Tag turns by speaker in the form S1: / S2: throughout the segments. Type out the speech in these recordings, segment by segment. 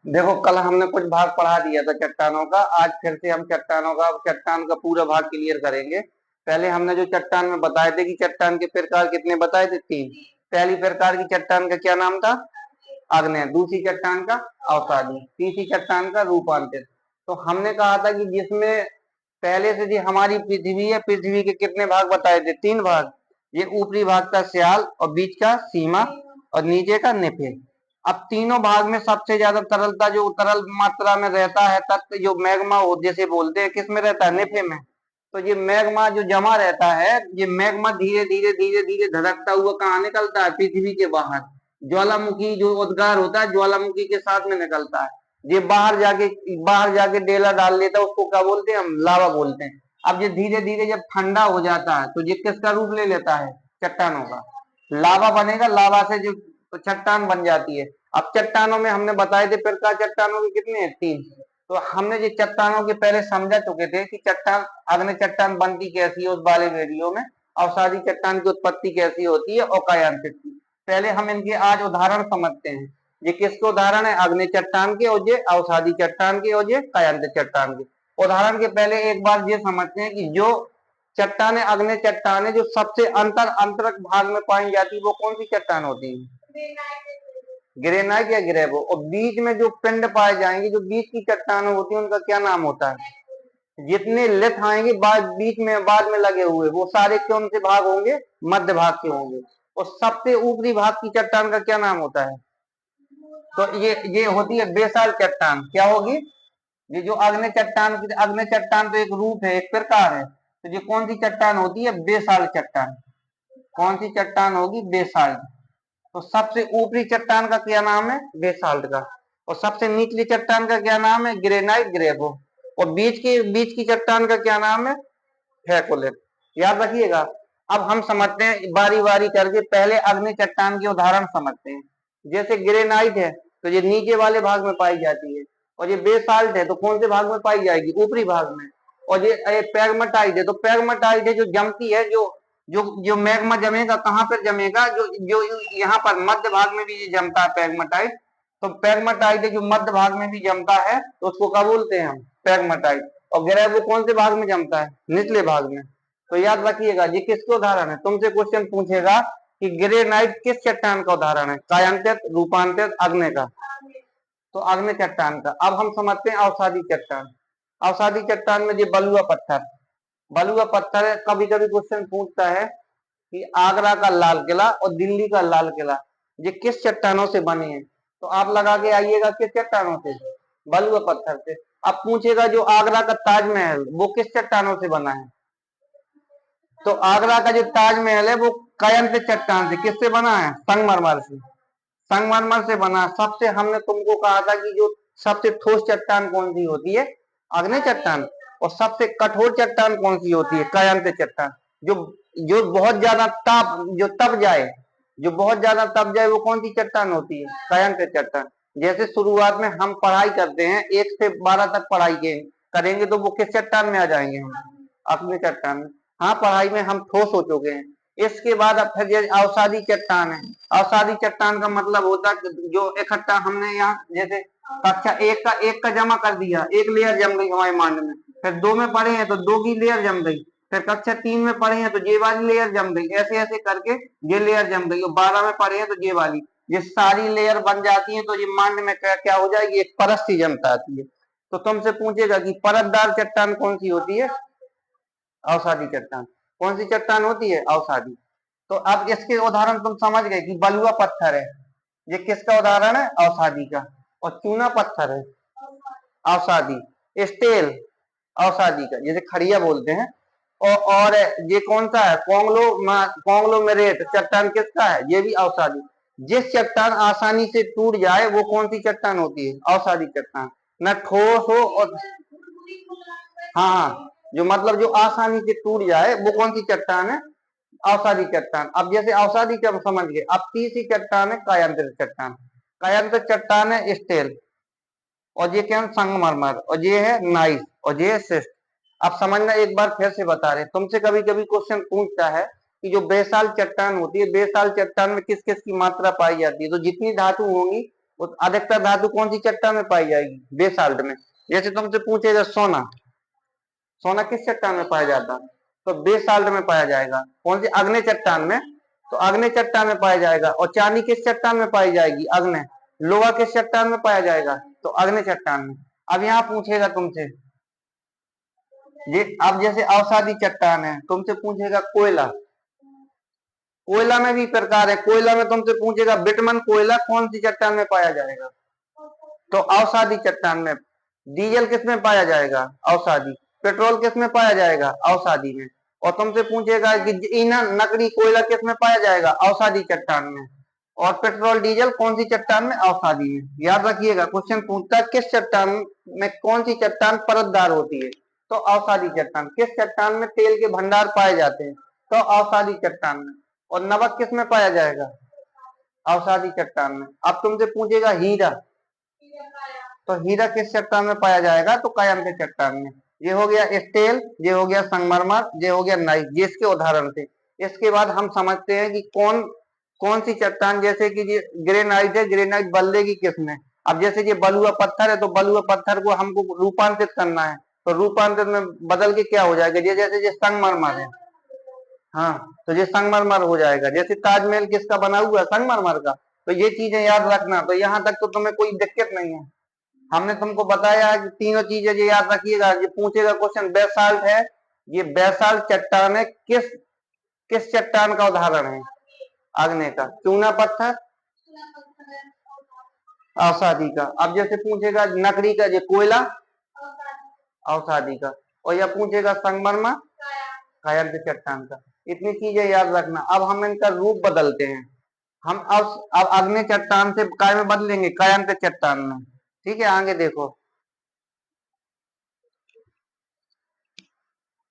S1: देखो कल हमने कुछ भाग पढ़ा दिया था चट्टानों का। आज फिर से हम चट्टान का पूरा भाग क्लियर करेंगे। पहले हमने जो चट्टान में बताए थे कि चट्टान के प्रकार कितने बताए थे, 3। पहली प्रकार की चट्टान का क्या नाम था? आग्नेय। दूसरी चट्टान का अवसादी। तीसरी चट्टान का रूपांतरित। तो हमने कहा था कि जिसमें पहले से जी हमारी पृथ्वी है, पृथ्वी के कितने भाग बताए थे? 3 भाग। ये ऊपरी भाग का स्याल और बीच का सीमा और नीचे का निफे। अब तीनों भाग में सबसे ज्यादा तरलता, जो तरल मात्रा में रहता है तत्व, जो मैग्मा हो जैसे बोलते हैं, किस में रहता है? निफे में। तो ये मैग्मा जो जमा रहता है, ये मैग्मा धीरे धीरे धीरे धीरे धड़कता हुआ कहाँ निकलता है? पृथ्वी के बाहर। ज्वालामुखी जो उद्गार होता है, ज्वालामुखी के साथ में निकलता है। ये बाहर जाके डेला डाल लेता है, उसको क्या बोलते हैं हम? लावा बोलते हैं। अब ये धीरे धीरे जब ठंडा हो जाता है तो ये किसका रूप ले लेता है? चट्टानों का। लावा बनेगा, लावा से जो चट्टान बन जाती है। अब चट्टानों में हमने बताए थे प्रकार चट्टानों के कितने हैं? 3। तो हमने ये चट्टानों के पहले समझा चुके थे कि चट्टान, अग्नि चट्टान बनती कैसी है उस वाले वीडियो में। अवसादी चट्टान की उत्पत्ति कैसी होती है और कायांतित की। पहले हम इनके आज उदाहरण समझते हैं। ये किसके उदाहरण है? अग्नि चट्टान के, और ये अवसादी चट्टान के, और ये कायांतित चट्टान के। उदाहरण के पहले एक बार ये समझते हैं कि जो चट्टाने अग्नि चट्टाने जो सबसे अंतरक भाग में पाई जाती है वो कौन सी चट्टान होती है? ग्रेनाइट या ग्रेवो। और बीच में जो पिंड पाए जाएंगे, जो बीच की चट्टानें होती है, उनका क्या नाम होता है? जितने लिथ आएंगे बीच में बाद में लगे हुए, वो सारे कौन से भाग होंगे? मध्य भाग के होंगे। और सबसे ऊपरी भाग की चट्टान का क्या नाम होता है? तो ये होती है बेसाल चट्टान। क्या होगी? ये जो अग्नि चट्टान तो एक रूप है, एक प्रकार है। तो ये कौन सी चट्टान होती है? बेसाल चट्टान। कौन सी चट्टान होगी? बेसाल्ट। तो सबसे ऊपरी चट्टान का क्या नाम है? बेसाल्ट का। और सबसे निचली चट्टान का क्या नाम है? ग्रेनाइट, ग्रेवो। और बीच की चट्टान का क्या नाम है? फेकोलिथ। याद रखिएगा। अब हम समझते हैं बारी बारी करके। पहले अग्नि चट्टान के उदाहरण समझते हैं। जैसे ग्रेनाइट है तो ये नीचे वाले भाग में पाई जाती है। और ये बेसाल्ट है तो कौन से भाग में पाई जाएगी? ऊपरी भाग में। और ये पेगमाटाइट है तो पेगमाटाइट है जो जमती है, जो जो जो मैग्मा जमेगा कहाँ पर जमेगा? जो जो यहाँ पर मध्य भाग में भी ये जमता है पेगमाटाइट। तो पेगमाटाइट है जो मध्य भाग में भी जमता है, तो उसको क्या बोलते हैं हम? पेगमाटाइट। और ग्रेवो कौन से भाग में जमता है? निचले भाग में। तो याद रखिएगा ये किसके उदाहरण है? तुमसे क्वेश्चन पूछेगा कि ग्रेनाइट किस चट्टान का उदाहरण है? कायांतित, रूपांतरित, अग्नि का। तो अग्नि चट्टान का। अब हम समझते हैं अवसादी चट्टान। अवसादी चट्टान में ये बलुआ पत्थर है। कभी कभी क्वेश्चन पूछता है कि आगरा का लाल किला और दिल्ली का लाल किला ये किस चट्टानों से बने हैं? तो आप लगा के आइएगा किस चट्टानों से? बलुआ पत्थर से। अब पूछेगा जो आगरा का ताजमहल वो किस चट्टानों से बना है? तो आगरा का जो ताजमहल है वो कायांतित चट्टान से। किससे बना है? संगमरमर से। संगमरमर से बना। सबसे हमने तुमको कहा था कि जो सबसे ठोस चट्टान कौन सी होती है? अग्नि चट्टान। और सबसे कठोर चट्टान कौन सी होती है? कायांतित चट्टान। जो जो बहुत ज्यादा तप जाए वो कौन सी चट्टान होती है? कायांतित चट्टान। जैसे शुरुआत में हम पढ़ाई करते हैं, 1 से 12 तक पढ़ाई करेंगे तो वो किस चट्टान में आ जाएंगे हम? अग्नि चट्टान में। हाँ, पढ़ाई में हम ठोस हो चुके हैं। इसके बाद अब फिर अवसादी चट्टान है। अवसादी चट्टान का मतलब होता है जो इकट्ठा हमने यहाँ जैसे कक्षा एक का जमा कर दिया, एक लेयर जम गई हमारे माइंड में। फिर 2 में पढ़े हैं तो 2 की लेयर जम गई। फिर कक्षा 3 में पढ़े हैं तो ये वाली लेयर जम गई। ऐसे ऐसे करके ये लेयर जम गई। और 12 में पढ़े हैं तो ये वाली, ये सारी लेयर बन जाती है। तो ये माइंड में क्या हो जाएगी? एक परत सी जमता आती है। तो तुमसे पूछेगा कि परतदार चट्टान कौन सी होती है? अवसादी चट्टान। कौन सी चट्टान होती है? अवसादी। तो अब इसके उदाहरण तुम समझ गए कि बलुआ पत्थर है, ये किसका उदाहरण है? अवसादी का। और चूना पत्थर है, अवसादी। स्टेल, अवसादी का, जैसे खड़िया बोलते हैं। और ये कौन सा है? कॉन्ग्लोमेरेट चट्टान किसका है? ये भी अवसादी। जिस चट्टान आसानी से टूट जाए वो कौन सी चट्टान होती है? अवसादी चट्टान। न ठोस हो और हाँ, जो मतलब जो आसानी से टूट जाए वो कौन सी चट्टान है? अवसादी चट्टान। अब जैसे अवसादी जब समझ गए, अब तीसरी चट्टान है कायांतित चट्टान। कायांतित चट्टान है स्टेल, और ये क्या है? संगमरमर। और ये है नाइस, और ये है सिस्ट। अब समझना, एक बार फिर से बता रहे, तुमसे कभी कभी क्वेश्चन पूछता है कि जो बेसाल चट्टान होती है, बेसाल चट्टान में किस किस की मात्रा पाई जाती है? तो जितनी धातु होंगी अधिकतर धातु कौन सी चट्टान में पाई जाएगी? बेसाल्ट में। जैसे तुमसे पूछेगा सोना, सोना किस चट्टान में पाया जाता? तो बेसाल्ट में पाया जाएगा। कौन सी? आग्नेय चट्टान में। तो आग्नेय चट्टान में पाया जाएगा। और चांदी किस चट्टान में पाई जाएगी? आग्नेय। लोहा किस चट्टान में पाया जाएगा? तो आग्नेय चट्टान में। अब यहाँ पूछेगा तुमसे, ये अब जैसे अवसादी चट्टान है, तुमसे पूछेगा कोयला, कोयला में भी प्रकार है। कोयला में तुमसे पूछेगा बिटमन कोयला कौन सी चट्टान में पाया जाएगा? तो अवसादी चट्टान में। डीजल किस में पाया जाएगा? अवसादी। पेट्रोल किस में पाया जाएगा? अवसादी में। और तुमसे पूछेगा कि ईंधन लकड़ी कोयला किस में पाया जाएगा? अवसादी चट्टान में। और पेट्रोल डीजल कौन सी चट्टान में? अवसादी में। याद रखिएगा, क्वेश्चन पूछता है किस चट्टान में कौन सी चट्टान परतदार होती है? तो अवसादी चट्टान। किस चट्टान में तेल के भंडार पाए जाते हैं? तो अवसादी चट्टान में। और नमक किस में पाया जाएगा? अवसादी चट्टान में। अब तुमसे पूछेगा हीरा, तो हीरा किस चट्टान में पाया जाएगा? तो कायांत चट्टान में। ये हो गया स्टील, ये हो गया संगमरमर, ये हो गया नाइट, जिसके उदाहरण थे। इसके बाद हम समझते हैं कि कौन कौन सी चट्टान, जैसे कि ये ग्रेनाइट है, ग्रेनाइट बदलेगी किसमें? अब जैसे ये बलुआ पत्थर है, तो बलुआ पत्थर को हमको रूपांतरित करना है, तो रूपांतरित में बदल के क्या हो जाएगा? ये जैसे ये संगमरमर है, हाँ, तो ये संगमरमर हो जाएगा। जैसे ताजमहल किसका बना हुआ है? संगमरमर का। तो ये चीजें याद रखना। तो यहाँ तक तो तुम्हें कोई दिक्कत नहीं है। हमने तुमको बताया है कि तीनों चीजें ये याद रखिएगा। ये पूछेगा क्वेश्चन, बेसाल्ट है, ये बेसाल्ट चट्टान है, किस किस चट्टान का उदाहरण है? आग्नेय का। चूना पत्थर अवसादी का। अब जैसे पूछेगा लकड़ी का, ये कोयला अवसादी का। और यह पूछेगा संगमरमर कायांत चट्टान का। इतनी चीजें याद रखना। अब हम इनका रूप बदलते हैं। हम अब आग्नेय चट्टान से काय में बदलेंगे? कायांत चट्टान में। ठीक है, आगे देखो।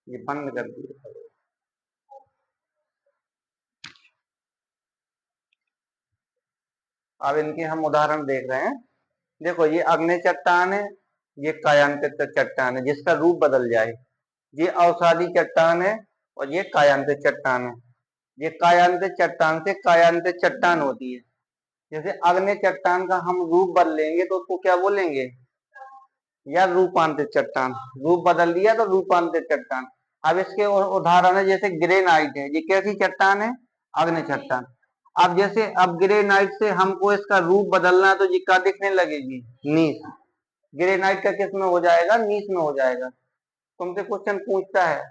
S1: ये बंद कर दिए। अब इनके हम उदाहरण देख रहे हैं। देखो, ये आग्नेय चट्टान है, ये कायांत चट्टान है जिसका रूप बदल जाए। ये अवसादी चट्टान है और ये कायांत चट्टान है। ये कायांत चट्टान से कायांत चट्टान होती है। जैसे आग्नेय चट्टान का हम रूप बदलेंगे तो उसको क्या बोलेंगे? या रूपांतरित चट्टान। रूप बदल दिया तो रूपांतरित चट्टान। अब इसके उदाहरण है, जैसे ग्रेनाइट है, ये कैसी चट्टान है? आग्नेय चट्टान। अब जैसे अब ग्रेनाइट से हमको इसका रूप बदलना है, तो ये क्या दिखने लगेगी? नीस। ग्रेनाइट का किस में हो जाएगा? नीस में हो जाएगा। तुमसे क्वेश्चन पूछता है,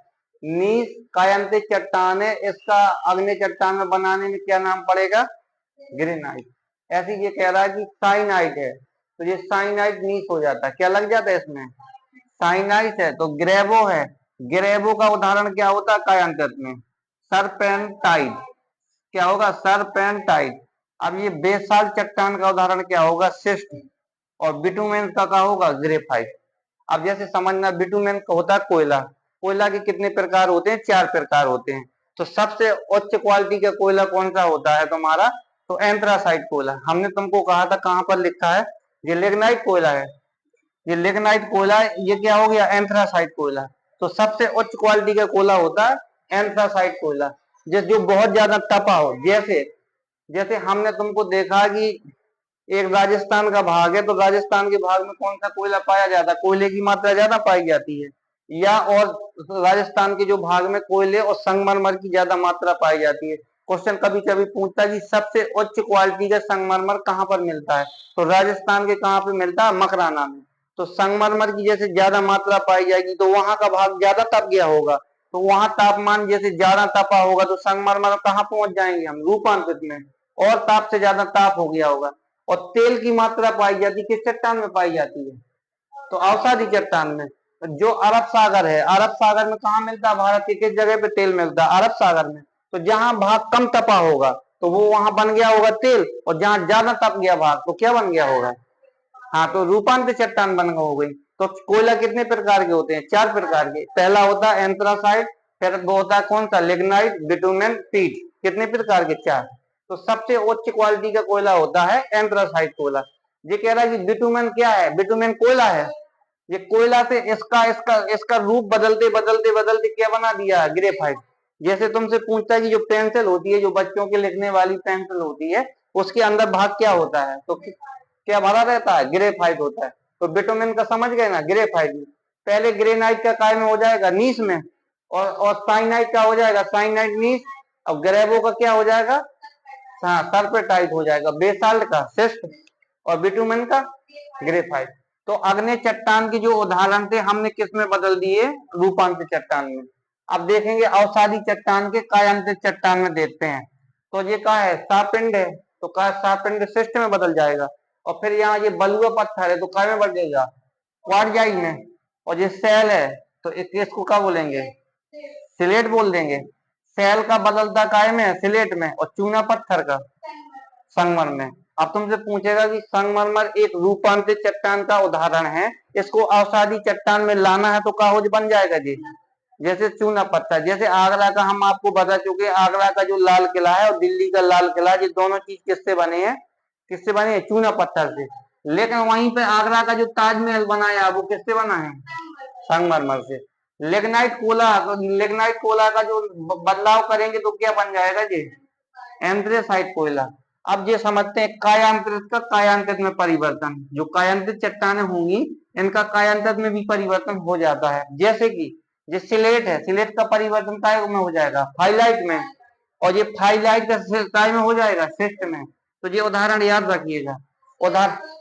S1: नीस कायांत चट्टान है, इसका आग्नेय चट्टान में बनाने में क्या नाम पड़ेगा? ग्रेनाइट। ऐसे ये कह रहा है कि साइनाइट है, तो ये साइनाइट नीस हो जाता है। क्या लग जाता है इसमें? साइनाइट है तो ग्रेवो है। ग्रेवो का उदाहरण क्या होता है कायांत में? सरपेंटाइट। क्या होगा? सरपेंटाइट। अब ये बेसाल्ट चट्टान का उदाहरण क्या होगा? सिस्ट। और बिटुमेन का क्या होगा? ग्रेफाइट। अब जैसे समझना, बिटुमेन का होता है कोयला। कोयला के कितने प्रकार होते हैं? 4 प्रकार होते हैं। तो सबसे उच्च क्वालिटी का कोयला कौन सा होता है तुम्हारा? तो एंथ्रासाइट कोयला। हमने तुमको कहा था, कहां पर लिखा है? ये लिग्नाइट कोयला है, ये लिग्नाइट कोयला है। ये क्या हो गया? एंथ्रासाइट कोयला। तो सबसे उच्च क्वालिटी का कोयला होता है एंथ्रासाइट कोयला, जो बहुत ज्यादा तपा हो। जैसे जैसे हमने तुमको देखा कि एक राजस्थान का भाग है, तो राजस्थान के भाग में कौन सा कोयला पाया जाता है? कोयले की मात्रा ज्यादा पाई जाती है। या और राजस्थान के जो भाग में कोयले और संगमरमर की ज्यादा मात्रा पाई जाती है। क्वेश्चन कभी कभी पूछता है कि सबसे उच्च क्वालिटी का संगमरमर कहाँ पर मिलता है? तो राजस्थान के कहाँ पे मिलता है? मकराना में। तो संगमरमर की जैसे ज्यादा मात्रा पाई जाएगी, तो वहां का भाग ज्यादा तप गया होगा, तो वहां तापमान जैसे ज्यादा तपा होगा, तो संगमरमर कहाँ पहुंच जाएंगे हम? रूपांतरित में। और ताप से ज्यादा ताप हो गया होगा। और तेल की मात्रा पाई जाती किस चट्टान में पाई जाती है? तो अवसादी चट्टान में। जो अरब सागर है, अरब सागर में कहा मिलता है? भारत की किस जगह पे तेल मिलता है? अरब सागर में। तो जहां भाग कम तपा होगा, तो वो वहां बन गया होगा तेल। और जहां ज्यादा तप गया भाग, तो क्या बन गया होगा? हाँ, तो रूपांतरित चट्टान बन हो गई। तो कोयला कितने प्रकार के होते हैं? 4 प्रकार के। पहला होता है एंथ्रासाइट, फिर वो होता है कौन सा? लिग्नाइट, बिटुमेन, पीट। कितने प्रकार के? 4। तो सबसे उच्च क्वालिटी का कोयला होता है एंथ्रासाइट कोयला। ये कह रहा है कि बिटुमेन क्या है? बिटुमेन कोयला है। ये कोयला से इसका इसका इसका रूप बदलते बदलते बदलते क्या बना दिया? ग्रेफाइट। जैसे तुमसे पूछता है कि जो पेंसिल होती है, जो बच्चों के लिखने वाली पेंसिल होती है, उसके अंदर भाग क्या होता है? तो क्या भरा रहता है, ग्रेफाइट होता है। तो बिटुमेन का समझ गए ना, ग्रेफाइट में पहले ग्रेनाइट का काय में हो जाएगा नीस में, और साइनाइट का हो जाएगा साइनाइट नीस, अब ग्रेवो का क्या हो जाएगा, हाँ सर्पेटाइट हो जाएगा, बेसाल्ट का सिस्ट, और बिटुमेन का ग्रेफाइट। तो अग्नि चट्टान की जो उदाहरण थे हमने किस में बदल दिए, रूपांतर चट्टान में। अब देखेंगे अवसादी चट्टान के कायांतित चट्टान में देखते हैं। तो ये क्या है, सापिंड है, तो क्या सापिंड सिस्ट में बदल जाएगा। और फिर यहाँ ये बलुआ पत्थर है तो काय में बदलेगा, क्वार्जाइट में। और ये सेल है तो इसको क्या बोलेंगे, सिलेट बोल देंगे। सेल का बदलता काय में है, सिलेट में, और चूना पत्थर का संगमरमर में। अब तुमसे पूछेगा कि संगमरमर एक रूपांतरित चट्टान का उदाहरण है, इसको अवसादी चट्टान में लाना है तो कागज बन जाएगा जी, जैसे चूना पत्थर। जैसे आगरा का हम आपको बता चुके, आगरा का जो लाल किला है और दिल्ली का लाल किला, ये दोनों चीज किससे बने हैं, किससे बने हैं, चूना पत्थर से। लेकिन वहीं पे आगरा का जो ताजमहल बनाया वो किससे बना है, संगमरमर से। लिग्नाइट कोला, तो लिग्नाइट कोला का जो बदलाव करेंगे तो क्या बन जाएगा जी, एंथ्रेसाइट कोयला। अब ये समझते हैं कायांतरित का कायांतरित में परिवर्तन। जो कायांतरित चट्टानें होंगी इनका कायांतरित में भी परिवर्तन हो जाता है। जैसे कि ये सिलेट है, सिलेट का परिवर्तन काय में हो जाएगा, फाइलाइट में, और ये फाइलाइट का काय में हो जाएगा, सिस्ट में। तो ये उदाहरण याद रखिएगा। उदाहरण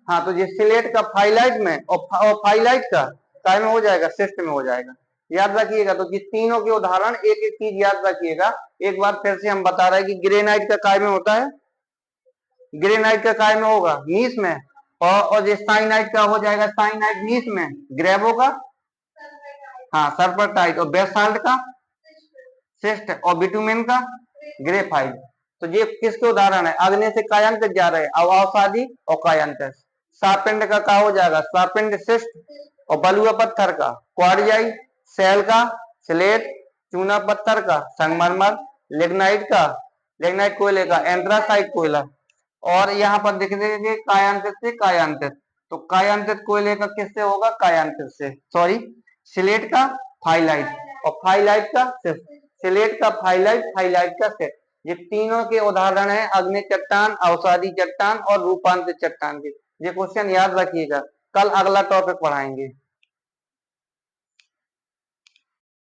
S1: हाँ, तो ये सिलेट का फाइलाइट में, और फाइलाइट का काय में हो जाएगा, सिस्ट में हो जाएगा। याद रखिएगा। तो ये तीनों के उदाहरण, एक एक चीज याद रखिएगा। एक बार फिर से हम बता रहे हैं कि ग्रेनाइट का काय में होता है, ग्रेनाइट का काय में होगा नीस में, और ये साइनाइट का हो जाएगा साइनाइट नीस में, ग्रेवो का हाँ सर्पेटाइट, और बेसाल्ट का सिस्ट, और बिटुमेन का ग्रेफाइट। तो ये किसके उदाहरण है, अग्नि से कायांत जा रहे हैं, अवसादी और कायांत। सापिंड का क्या हो जाएगा, सापिंड सिस्ट, और बलुआ पत्थर का क्वार्जाई, सेल का स्लेट, चूना पत्थर का संगमरमर, लिग्नाइट का लिग्नाइट कोयले का एंथ्रासाइट कोयला। और यहाँ पर देख देंगे कायांतित से कायांतित, तो कायांतित कोयले का किससे होगा, कायांतित से, सॉरी सिलेट का फाइलाइट, और फाइलाइट का सिलेट का फाइलाइट, फाइलाइट का सिलेट। ये तीनों के उदाहरण है अग्नि चट्टान, अवसादी चट्टान और रूपांतरित चट्टान के। ये क्वेश्चन याद रखिएगा, कल अगला टॉपिक पढ़ाएंगे।